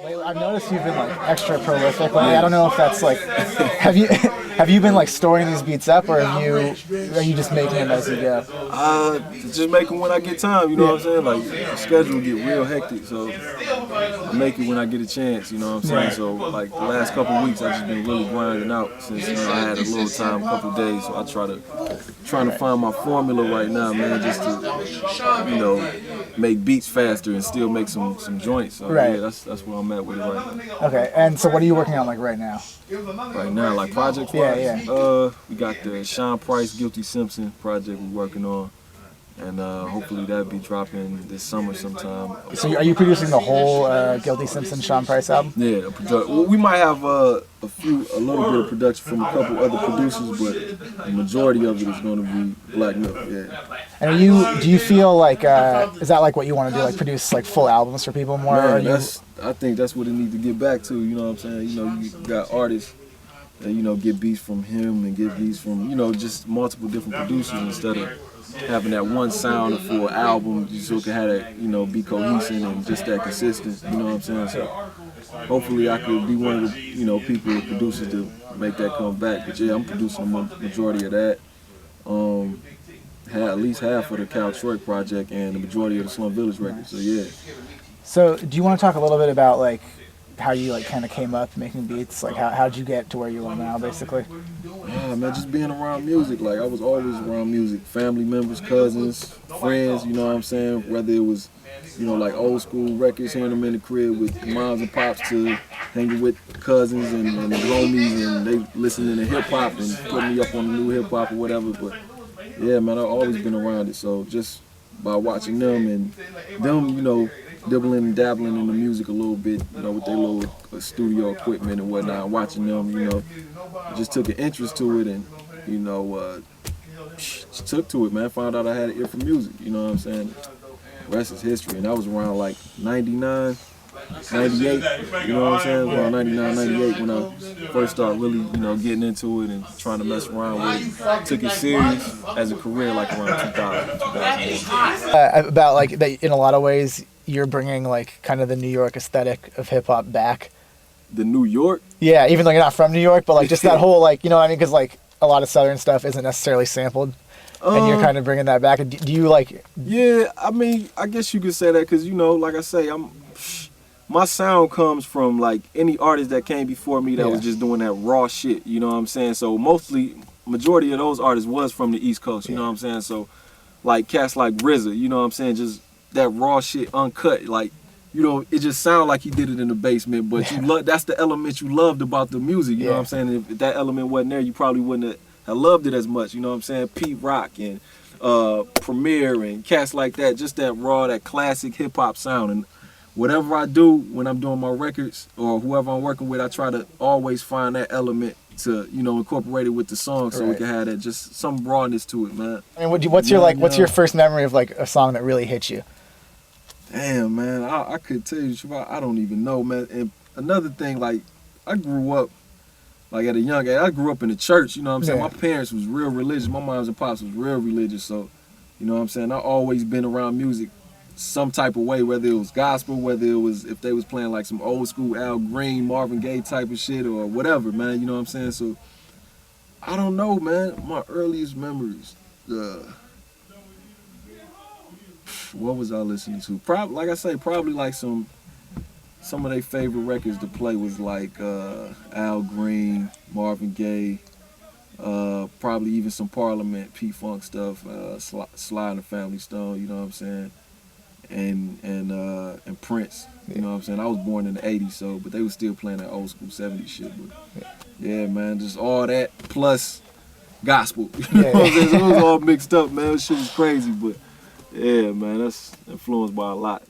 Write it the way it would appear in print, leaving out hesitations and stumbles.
Lately, I've noticed you've been like extra prolific lately. I don't know if that's like, have you have you been like storing these beats up, or are you just making them as you go? Just make them when I get time, you know what I'm saying? Like, the schedule get real hectic, so I make it when I get a chance, you know what I'm saying? So, like, the last couple of weeks, I've just been really grinding out since, I had a little time, a couple of days, so I trying to find my formula right now, man, just to, make beats faster and still make some joints. So, yeah, that's where I'm at with it right now. Okay, and so what are you working on like right now? Right now, like project-wise? Yeah. We got the Sean Price Guilty Simpson project we're working on. And hopefully that'll be dropping this summer sometime. So are you producing the whole Guilty Simpson Sean Price album? Yeah, we might have a little bit of production from a couple other producers, but the majority of it is going to be Black Milk. Yeah. And do you feel like is that like what you want to do, like produce like full albums for people more? Man, I think that's what it needs to get back to. You know what I'm saying? You got artists that get beats from him and get beats from just multiple different producers instead of having that one sound for an album, so it can have that, be cohesive and just that consistent, you know what I'm saying? So hopefully I could be one of the, people, the producers to make that come back. But yeah, I'm producing the majority of that. Had at least half of the Cal Troy project and the majority of the Slum Village records, so yeah. So do you want to talk a little bit about like how you like kind of came up making beats? Like how'd you get to where you are now, basically? Man, just being around music. Like, I was always around music. Family members, cousins, friends, you know what I'm saying? Whether it was, like old school records, hearing them in the crib with moms and pops, to hanging with cousins and homies, and they listening to hip hop and putting me up on the new hip hop or whatever. But yeah, man, I've always been around it. So just by watching them and them, dibbling and dabbling in the music a little bit, with their little studio equipment and whatnot, watching them, just took an interest to it and, just took to it, man. Found out I had an ear for music, you know what I'm saying? The rest is history. And that was around like 99, 98, you know what I'm saying? Around 99, 98 when I first started really, getting into it and trying to mess around with it. Took it serious as a career like around 2000, 2001. About like that, in a lot of ways, you're bringing like kind of the New York aesthetic of hip hop back. The New York? Yeah, even though you're not from New York, but like just that whole like, you know what I mean? Because like a lot of Southern stuff isn't necessarily sampled, and you're kind of bringing that back. Do you like? Yeah, I mean, I guess you could say that because like I say, my sound comes from like any artist that came before me that was just doing that raw shit. You know what I'm saying? So majority of those artists was from the East Coast. You know what I'm saying? So like cats like RZA, you know what I'm saying? Just that raw shit uncut, like, it just sounded like he did it in the basement, but that's the element you loved about the music, you know what I'm saying? If that element wasn't there, you probably wouldn't have loved it as much, you know what I'm saying? Pete Rock and Premier and cats like that, just that raw, that classic hip hop sound. And whatever I do when I'm doing my records or whoever I'm working with, I try to always find that element to, incorporate it with the song so we can have that, just some rawness to it, man. And what's your first memory of like a song that really hit you? Damn, man, I could tell you, I don't even know, man. And another thing, like, I grew up, like, at a young age, I grew up in the church, you know what I'm saying? My parents was real religious. My moms and pops was real religious, so, you know what I'm saying? I always been around music some type of way, whether it was gospel, whether it was, if they was playing, like, some old school Al Green, Marvin Gaye type of shit or whatever, man, you know what I'm saying? So, I don't know, man. My earliest memories, what was I listening to? Probably, like I say, probably like some of their favorite records to play was like Al Green, Marvin Gaye, probably even some Parliament, P-Funk stuff, Sly and the Family Stone, you know what I'm saying, and Prince, you know what I'm saying. I was born in the '80s, but they were still playing that old school '70s shit. But yeah, man, just all that plus gospel, you know what I'm saying. So it was all mixed up, man. This shit was crazy, but. Yeah, man, that's influenced by a lot.